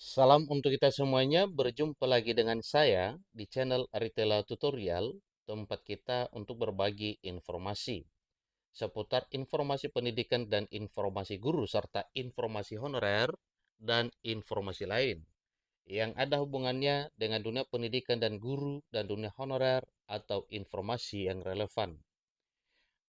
Salam untuk kita semuanya, berjumpa lagi dengan saya di channel Aritela Tutorial, tempat kita untuk berbagi informasi seputar informasi pendidikan dan informasi guru, serta informasi honorer dan informasi lain yang ada hubungannya dengan dunia pendidikan dan guru dan dunia honorer atau informasi yang relevan.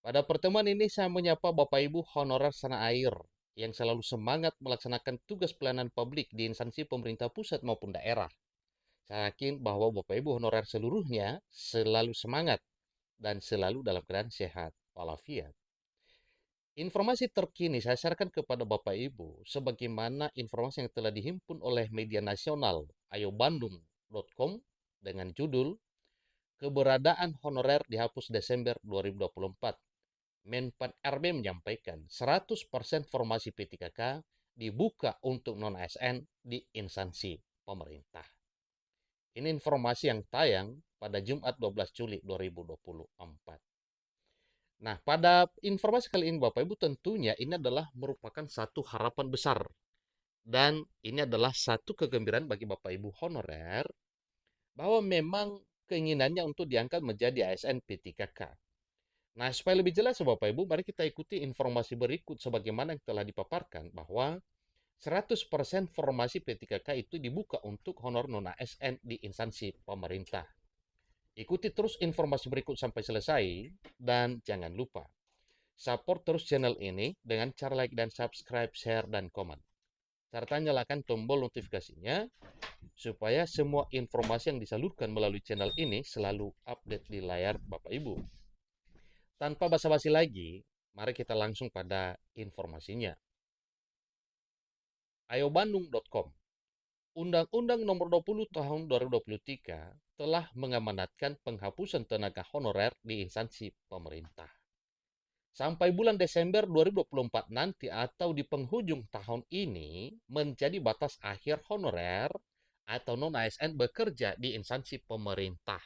Pada pertemuan ini saya menyapa Bapak Ibu honorer tanah air yang selalu semangat melaksanakan tugas pelayanan publik di instansi pemerintah pusat maupun daerah. Saya yakin bahwa Bapak Ibu honorer seluruhnya selalu semangat dan selalu dalam keadaan sehat walafiat. Informasi terkini saya sharekan kepada Bapak Ibu sebagaimana informasi yang telah dihimpun oleh media nasional ayobandung.com dengan judul Keberadaan Honorer Dihapus Desember 2024. Menpan RB menyampaikan 100% formasi P3K dibuka untuk non-ASN di instansi pemerintah. Ini informasi yang tayang pada Jumat 12 Juli 2024. Nah, pada informasi kali ini Bapak Ibu tentunya ini adalah merupakan satu harapan besar dan ini adalah satu kegembiraan bagi Bapak Ibu honorer bahwa memang keinginannya untuk diangkat menjadi ASN P3K. Nah, supaya lebih jelas Bapak Ibu, mari kita ikuti informasi berikut sebagaimana yang telah dipaparkan bahwa 100% formasi P3K itu dibuka untuk honor non-ASN di instansi pemerintah. Ikuti terus informasi berikut sampai selesai dan jangan lupa support terus channel ini dengan cara like dan subscribe, share, dan komen. Serta nyalakan tombol notifikasinya supaya semua informasi yang disalurkan melalui channel ini selalu update di layar Bapak Ibu. Tanpa basa-basi lagi, mari kita langsung pada informasinya. ayobandung.com. Undang-Undang Nomor 20 Tahun 2023 telah mengamanatkan penghapusan tenaga honorer di instansi pemerintah. Sampai bulan Desember 2024 nanti atau di penghujung tahun ini menjadi batas akhir honorer atau non-ASN bekerja di instansi pemerintah.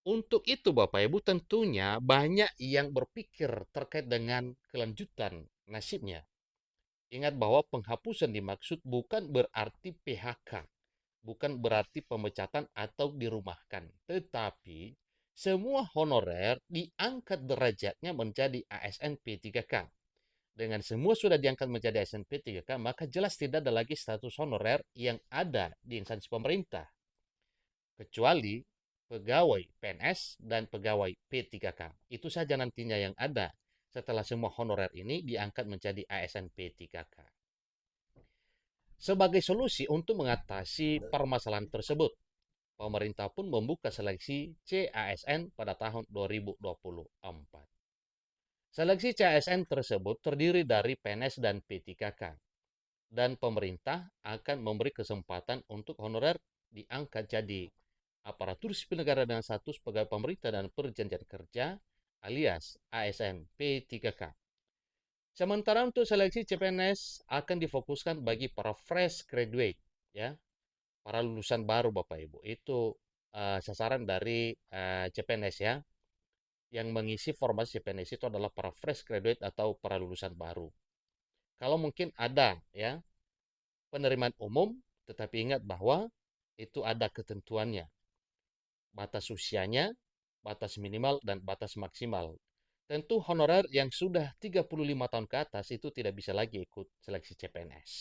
Untuk itu Bapak Ibu tentunya banyak yang berpikir terkait dengan kelanjutan nasibnya. Ingat bahwa penghapusan dimaksud bukan berarti PHK, bukan berarti pemecatan atau dirumahkan, tetapi semua honorer diangkat derajatnya menjadi ASN P3K. Dengan semua sudah diangkat menjadi ASN P3K, maka jelas tidak ada lagi status honorer yang ada di instansi pemerintah, kecuali pegawai PNS dan pegawai P3K. Itu saja nantinya yang ada setelah semua honorer ini diangkat menjadi ASN P3K. Sebagai solusi untuk mengatasi permasalahan tersebut, pemerintah pun membuka seleksi CASN pada tahun 2024. Seleksi CASN tersebut terdiri dari PNS dan P3K, dan pemerintah akan memberi kesempatan untuk honorer diangkat jadi aparatur sipil negara dengan status pegawai pemerintah dan perjanjian kerja alias ASN P3K. Sementara untuk seleksi CPNS akan difokuskan bagi para fresh graduate, ya, para lulusan baru Bapak Ibu. Itu sasaran dari CPNS ya. Yang mengisi formasi CPNS itu adalah para fresh graduate atau para lulusan baru. Kalau mungkin ada ya penerimaan umum, tetapi ingat bahwa itu ada ketentuannya. Batas usianya, batas minimal, dan batas maksimal. Tentu honorer yang sudah 35 tahun ke atas itu tidak bisa lagi ikut seleksi CPNS.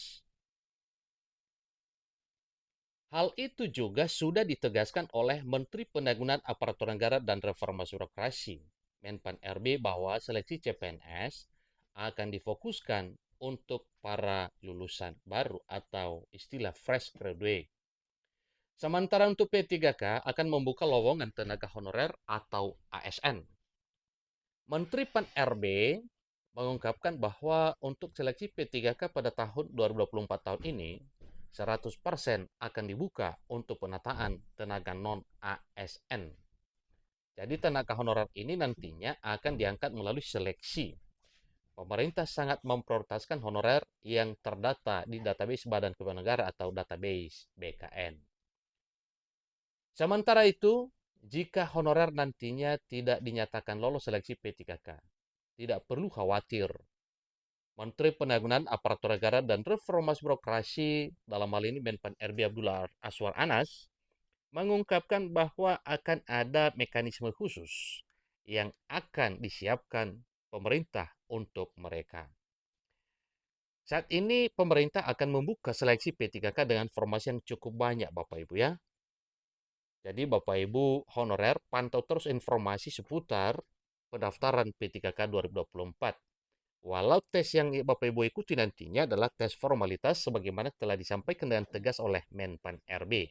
Hal itu juga sudah ditegaskan oleh Menteri Pendayagungan Aparatur Negara dan Reformasi Birokrasi, Menpan RB, bahwa seleksi CPNS akan difokuskan untuk para lulusan baru atau istilah fresh graduate. Sementara untuk P3K akan membuka lowongan tenaga honorer atau ASN. Menteri Pan RB mengungkapkan bahwa untuk seleksi P3K pada tahun 2024 tahun ini 100% akan dibuka untuk penataan tenaga non-ASN. Jadi tenaga honorer ini nantinya akan diangkat melalui seleksi. Pemerintah sangat memprioritaskan honorer yang terdata di database Badan Kepegawaian Negara atau database BKN. Sementara itu, jika honorer nantinya tidak dinyatakan lolos seleksi P3K, tidak perlu khawatir. Menteri Penanggulangan Aparatur Negara dan Reformasi Birokrasi dalam hal ini Menpan RB Abdullah Aswar Anas mengungkapkan bahwa akan ada mekanisme khusus yang akan disiapkan pemerintah untuk mereka. Saat ini pemerintah akan membuka seleksi P3K dengan formasi yang cukup banyak Bapak Ibu ya. Jadi Bapak Ibu honorer pantau terus informasi seputar pendaftaran P3K 2024. Walau tes yang Bapak Ibu ikuti nantinya adalah tes formalitas sebagaimana telah disampaikan dengan tegas oleh Menpan RB.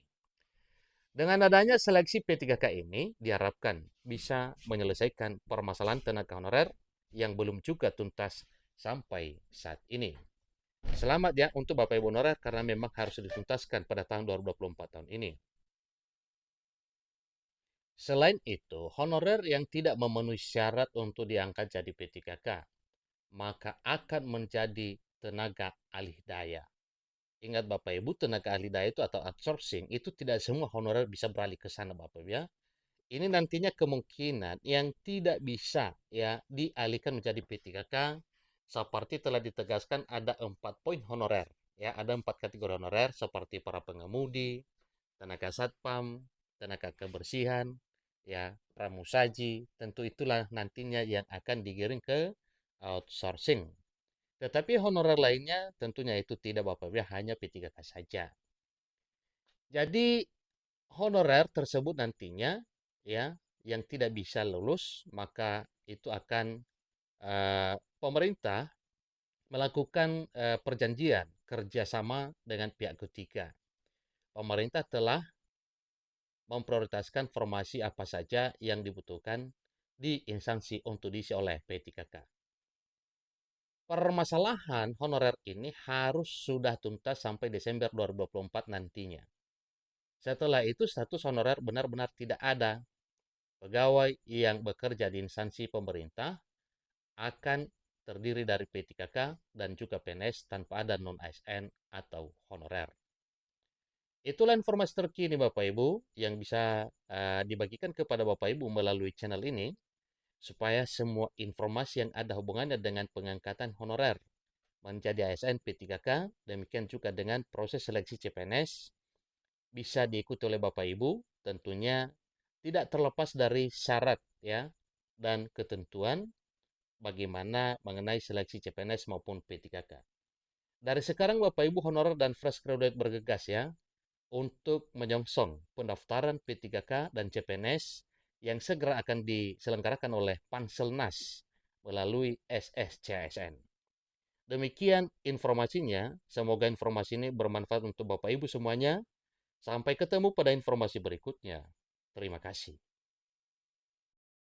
Dengan adanya seleksi P3K ini diharapkan bisa menyelesaikan permasalahan tenaga honorer yang belum juga tuntas sampai saat ini. Selamat ya untuk Bapak Ibu honorer karena memang harus dituntaskan pada tahun 2024 tahun ini. Selain itu, honorer yang tidak memenuhi syarat untuk diangkat jadi P3K, maka akan menjadi tenaga alih daya. Ingat Bapak Ibu, tenaga ahli daya itu atau outsourcing itu tidak semua honorer bisa beralih ke sana Bapak Ibu ya. Ini nantinya kemungkinan yang tidak bisa ya dialihkan menjadi P3K seperti telah ditegaskan ada 4 poin honorer. Ya, ada 4 kategori honorer seperti para pengemudi, tenaga satpam, tenaga kebersihan, ya, pramusaji. Tentu itulah nantinya yang akan digiring ke outsourcing. Tetapi honorer lainnya tentunya itu tidak Bapak Ibu, hanya P3K saja. Jadi honorer tersebut nantinya ya yang tidak bisa lulus maka itu akan pemerintah melakukan perjanjian kerjasama dengan pihak ketiga. Pemerintah telah memprioritaskan formasi apa saja yang dibutuhkan di instansi untuk diisi oleh P3K. Permasalahan honorer ini harus sudah tuntas sampai Desember 2024 nantinya. Setelah itu status honorer benar-benar tidak ada. Pegawai yang bekerja di instansi pemerintah akan terdiri dari P3K dan juga PNS tanpa ada non-ASN atau honorer. Itulah informasi terkini Bapak Ibu yang bisa dibagikan kepada Bapak Ibu melalui channel ini supaya semua informasi yang ada hubungannya dengan pengangkatan honorer menjadi ASN P3K, demikian juga dengan proses seleksi CPNS bisa diikuti oleh Bapak Ibu, tentunya tidak terlepas dari syarat ya dan ketentuan bagaimana mengenai seleksi CPNS maupun P3K. Dari sekarang Bapak Ibu honorer dan fresh graduate bergegas ya untuk menyongsong pendaftaran P3K dan CPNS yang segera akan diselenggarakan oleh Panselnas melalui SSCSN. Demikian informasinya, semoga informasi ini bermanfaat untuk Bapak Ibu semuanya. Sampai ketemu pada informasi berikutnya. Terima kasih.